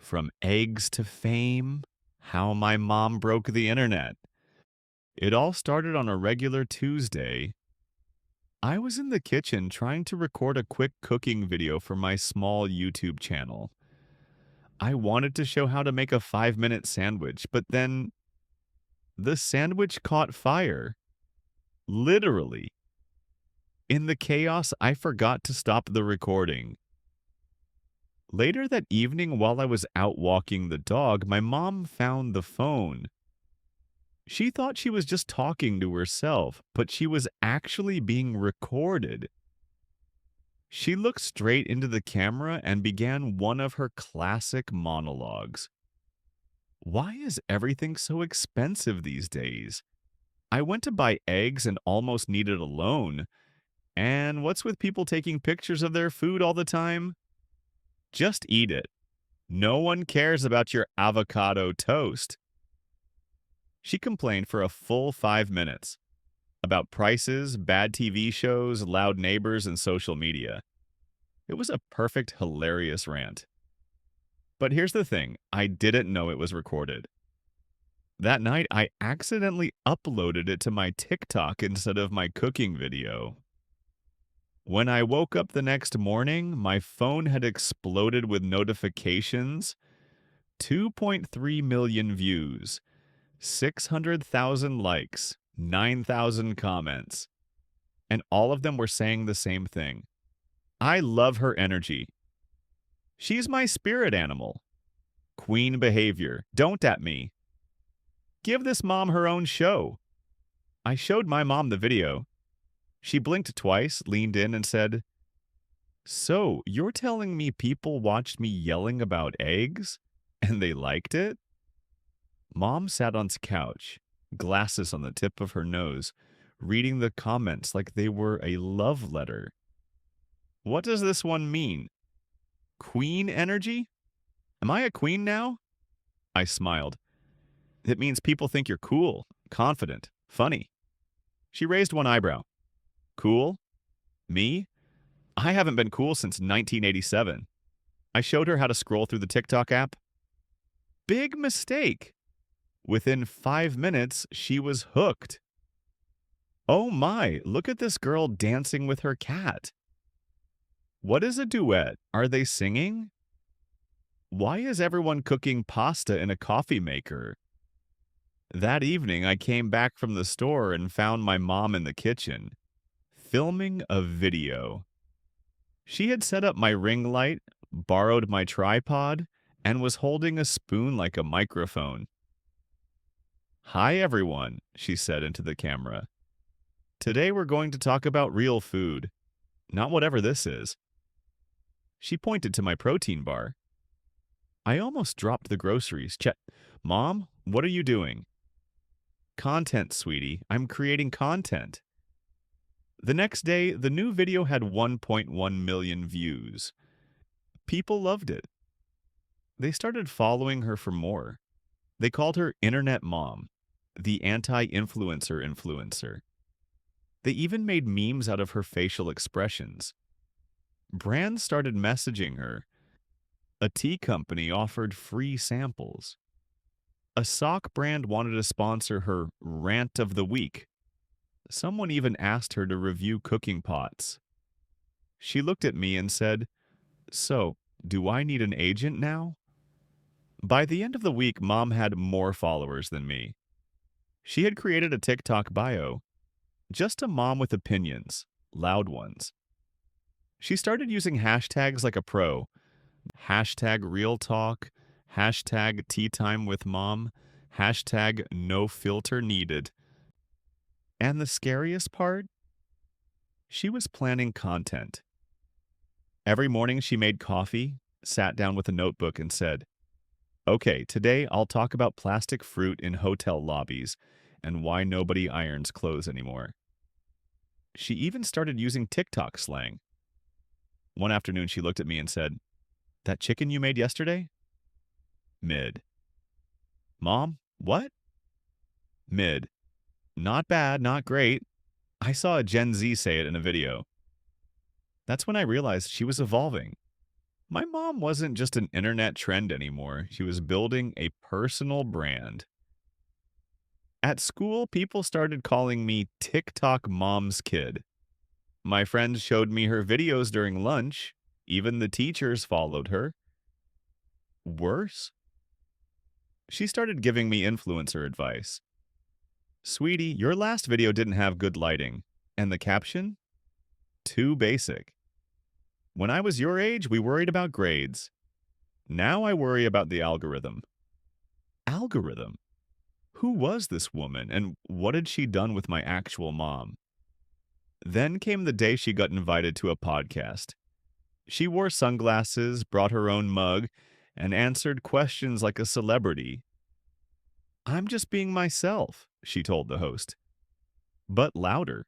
From eggs to fame, how my mom broke the internet. It all started on a regular Tuesday. I was in the kitchen trying to record a quick cooking video for my small YouTube channel. I wanted to show how to make a 5-minute sandwich, but then the sandwich caught fire. Literally. In the chaos, I forgot to stop the recording. Later that evening, while I was out walking the dog, my mom found the phone. She thought she was just talking to herself, but she was actually being recorded. She looked straight into the camera and began one of her classic monologues. Why is everything so expensive these days? I went to buy eggs and almost needed a loan. And what's with people taking pictures of their food all the time? Just eat it. No one cares about your avocado toast. She complained for a full 5 minutes about prices, bad TV shows, loud neighbors, and social media. It was a perfect, hilarious rant. But here's the thing, I didn't know it was recorded. That night, I accidentally uploaded it to my TikTok instead of my cooking video. When I woke up the next morning, my phone had exploded with notifications. 2.3 million views, 600,000 likes, 9,000 comments. And all of them were saying the same thing. I love her energy. She's my spirit animal. Queen behavior. Don't at me. Give this mom her own show. I showed my mom the video. She blinked twice, leaned in, and said, "So, you're telling me people watched me yelling about eggs, and they liked it?" Mom sat on the couch, glasses on the tip of her nose, reading the comments like they were a love letter. What does this one mean? Queen energy? Am I a queen now? I smiled. It means people think you're cool, confident, funny. She raised one eyebrow. Cool? Me? I haven't been cool since 1987. I showed her how to scroll through the TikTok app. Big mistake. Within 5 minutes, she was hooked. Oh my, look at this girl dancing with her cat. What is a duet? Are they singing? Why is everyone cooking pasta in a coffee maker? That evening, I came back from the store and found my mom in the kitchen, filming a video. She had set up my ring light, borrowed my tripod, and was holding a spoon like a microphone. Hi, everyone, she said into the camera. Today we're going to talk about real food, not whatever this is. She pointed to my protein bar. I almost dropped the groceries. Mom, what are you doing? Content, sweetie. I'm creating content. The next day, the new video had 1.1 million views. People loved it. They started following her for more. They called her Internet Mom, the anti-influencer influencer. They even made memes out of her facial expressions. Brands started messaging her. A tea company offered free samples. A sock brand wanted to sponsor her Rant of the Week. Someone even asked her to review cooking pots. She looked at me and said, "So, do I need an agent now?" By the end of the week, Mom had more followers than me. She had created a TikTok bio. Just a mom with opinions, loud ones. She started using hashtags like a pro. Hashtag real talk, hashtag tea time with mom, hashtag no filter needed. And the scariest part? She was planning content. Every morning she made coffee, sat down with a notebook and said, "Okay, today I'll talk about plastic fruit in hotel lobbies and why nobody irons clothes anymore." She even started using TikTok slang. One afternoon she looked at me and said, "That chicken you made yesterday?" Mid. Mom, what? Mid. Not bad, not great. I saw a Gen Z say it in a video. That's when I realized she was evolving. My mom wasn't just an internet trend anymore. She was building a personal brand. At school, people started calling me TikTok Mom's Kid. My friends showed me her videos during lunch. Even the teachers followed her. Worse, she started giving me influencer advice. Sweetie, your last video didn't have good lighting. And the caption? Too basic. When I was your age, we worried about grades. Now I worry about the algorithm. Algorithm? Who was this woman, and what had she done with my actual mom? Then came the day she got invited to a podcast. She wore sunglasses, brought her own mug, and answered questions like a celebrity. I'm just being myself, she told the host, but louder,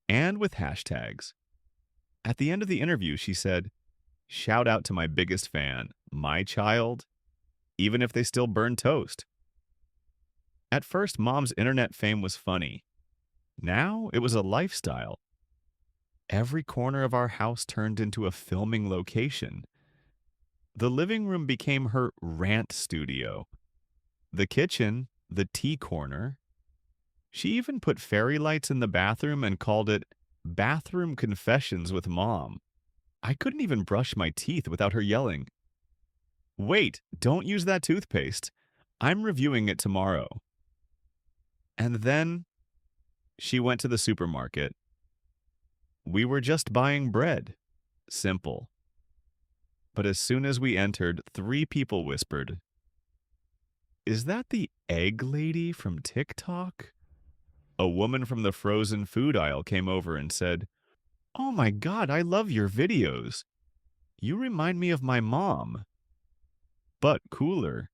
and with hashtags. At the end of the interview, she said, "Shout out to my biggest fan, my child, even if they still burn toast." At first, Mom's internet fame was funny. Now it was a lifestyle. Every corner of our house turned into a filming location. The living room became her rant studio. The kitchen, the tea corner. She even put fairy lights in the bathroom and called it Bathroom Confessions with Mom. I couldn't even brush my teeth without her yelling, "Wait, don't use that toothpaste. I'm reviewing it tomorrow." And then she went to the supermarket. We were just buying bread. Simple. But as soon as we entered, 3 people whispered, "Is that the egg lady from TikTok?" A woman from the frozen food aisle came over and said, "Oh my God, I love your videos. You remind me of my mom." But cooler.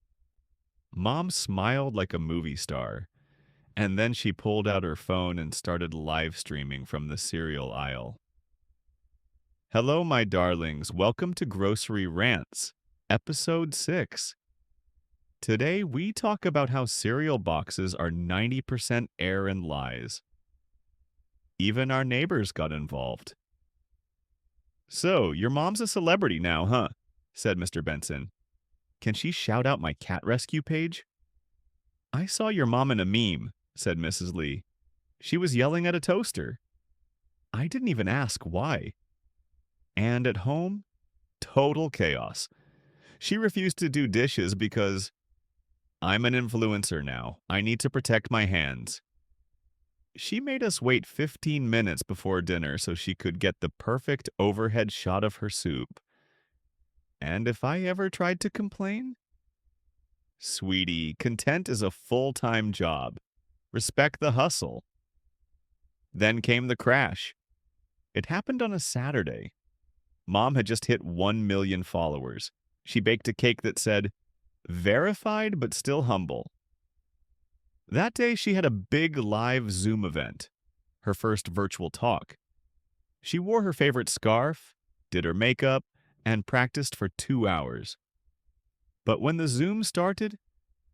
Mom smiled like a movie star, and then she pulled out her phone and started live streaming from the cereal aisle. Hello, my darlings. Welcome to Grocery Rants, Episode 6. Today, we talk about how cereal boxes are 90% air and lies. Even our neighbors got involved. "So, your mom's a celebrity now, huh?" said Mr. Benson. "Can she shout out my cat rescue page?" "I saw your mom in a meme," said Mrs. Lee. "She was yelling at a toaster. I didn't even ask why." And at home, total chaos. She refused to do dishes because I'm an influencer now. I need to protect my hands. She made us wait 15 minutes before dinner so she could get the perfect overhead shot of her soup. And if I ever tried to complain? Sweetie, content is a full-time job. Respect the hustle. Then came the crash. It happened on a Saturday. Mom had just hit 1 million followers. She baked a cake that said, "Verified but still humble." That day, she had a big live Zoom event, her first virtual talk. She wore her favorite scarf, did her makeup, and practiced for 2 hours. But when the Zoom started,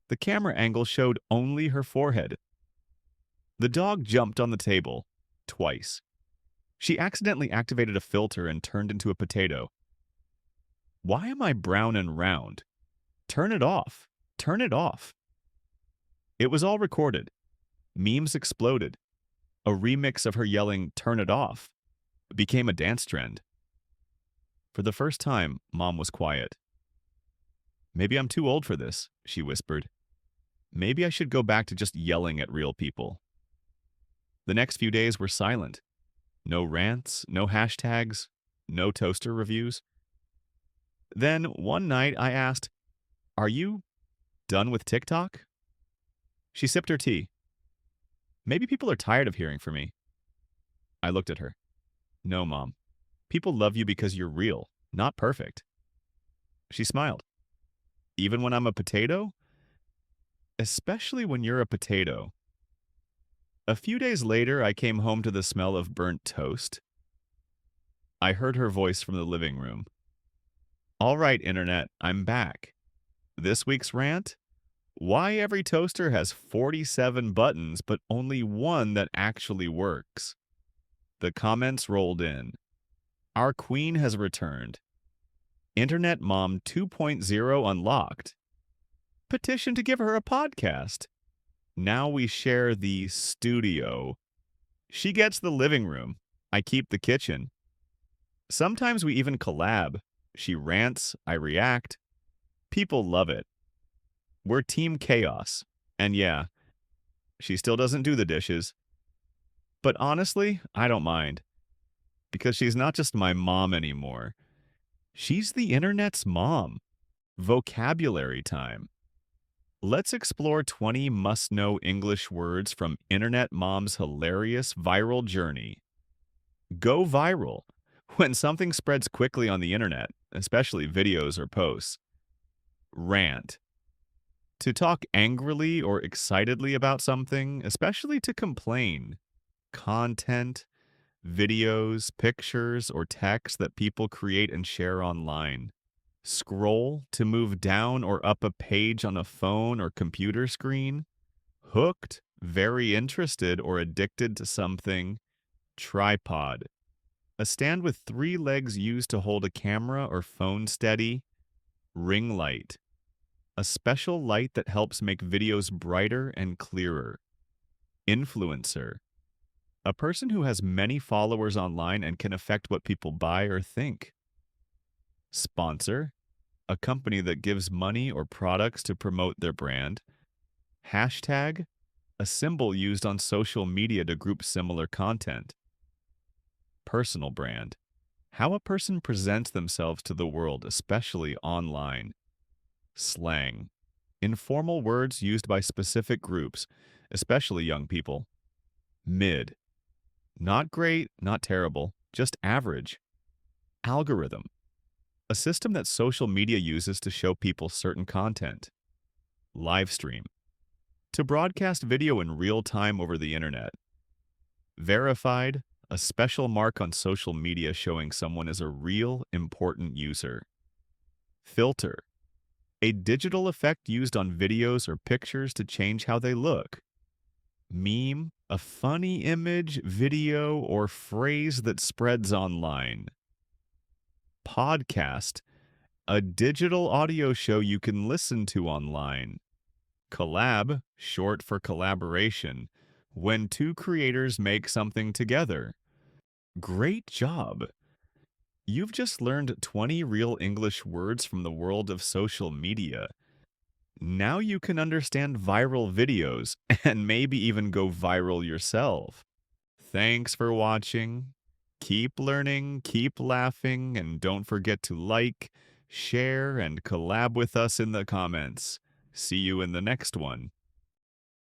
the camera angle showed only her forehead. The dog jumped on the table, twice. She accidentally activated a filter and turned into a potato. "Why am I brown and round? Turn it off. Turn it off." It was all recorded. Memes exploded. A remix of her yelling, "Turn it off," became a dance trend. For the first time, Mom was quiet. "Maybe I'm too old for this," she whispered. "Maybe I should go back to just yelling at real people." The next few days were silent. No rants, no hashtags, no toaster reviews. Then, one night, I asked, "Are you done with TikTok?" She sipped her tea. "Maybe people are tired of hearing from me." I looked at her. "No, Mom. People love you because you're real, not perfect." She smiled. "Even when I'm a potato?" "Especially when you're a potato." A few days later, I came home to the smell of burnt toast. I heard her voice from the living room. "All right, Internet, I'm back. This week's rant? Why every toaster has 47 buttons, but only one that actually works." The comments rolled in. Our queen has returned. Internet Mom 2.0 unlocked. Petition to give her a podcast. Now we share the studio. She gets the living room. I keep the kitchen. Sometimes we even collab. She rants, I react. People love it. We're Team Chaos. And yeah, she still doesn't do the dishes. But honestly, I don't mind. Because she's not just my mom anymore. She's the internet's mom. Vocabulary time. Let's explore 20 must-know English words from Internet Mom's hilarious viral journey. Go viral. When something spreads quickly on the internet, especially videos or posts. Rant. To talk angrily or excitedly about something, especially to complain. Content, videos, pictures, or text that people create and share online. Scroll to move down or up a page on a phone or computer screen. Hooked, very interested or addicted to something. Tripod. A stand with 3 legs used to hold a camera or phone steady. Ring light. A special light that helps make videos brighter and clearer. Influencer. A person who has many followers online and can affect what people buy or think. Sponsor. A company that gives money or products to promote their brand. Hashtag. A symbol used on social media to group similar content. Personal brand. How a person presents themselves to the world, especially online. Slang. Informal words used by specific groups, especially young people. Mid. Not great, not terrible, just average. Algorithm. A system that social media uses to show people certain content. Live stream. To broadcast video in real time over the internet. Verified. A special mark on social media showing someone is a real, important user. Filter. A digital effect used on videos or pictures to change how they look. Meme. A funny image, video, or phrase that spreads online. Podcast. A digital audio show you can listen to online. Collab, short for collaboration, when 2 creators make something together. Great job! You've just learned 20 real English words from the world of social media. Now you can understand viral videos and maybe even go viral yourself. Thanks for watching. Keep learning, keep laughing, and don't forget to like, share, and collab with us in the comments. See you in the next one.